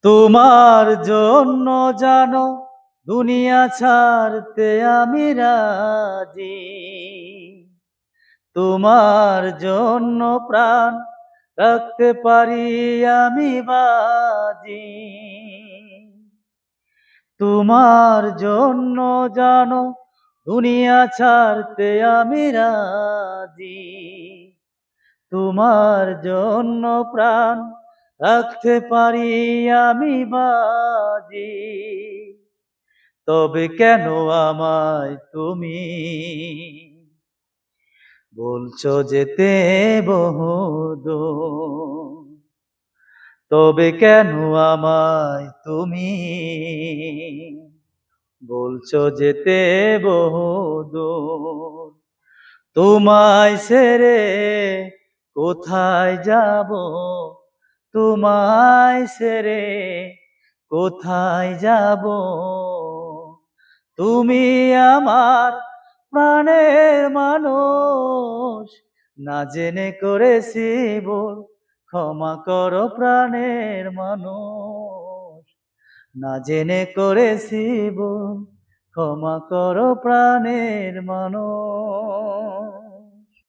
তোমার জন্য জানো দুনিয়া ছাড়তে আমি রাজি। তোমার জন্য প্রাণ রাখতে পারি আমি বাজি। তোমার জন্য জানো দুনিয়া ছাড়তে আমি রাজি। তোমার জন্য প্রাণ রাখতে পারি আমি বাজি। তবে কেন আমায় তুমি বলছো যেতে বহুদূর? তবে কেন আমায় তুমি বলছো যেতে বহুদূর? তোমায় ছেড়ে কোথায় যাব? তোমায় ছেড়ে কোথায় যাব? তুমি আমার প্রাণের মানুষ, না জেনে করেছি ভুল, ক্ষমা করো প্রাণের মানুষ। না জেনে করেছি ভুল, ক্ষমা করো প্রাণের মানুষ।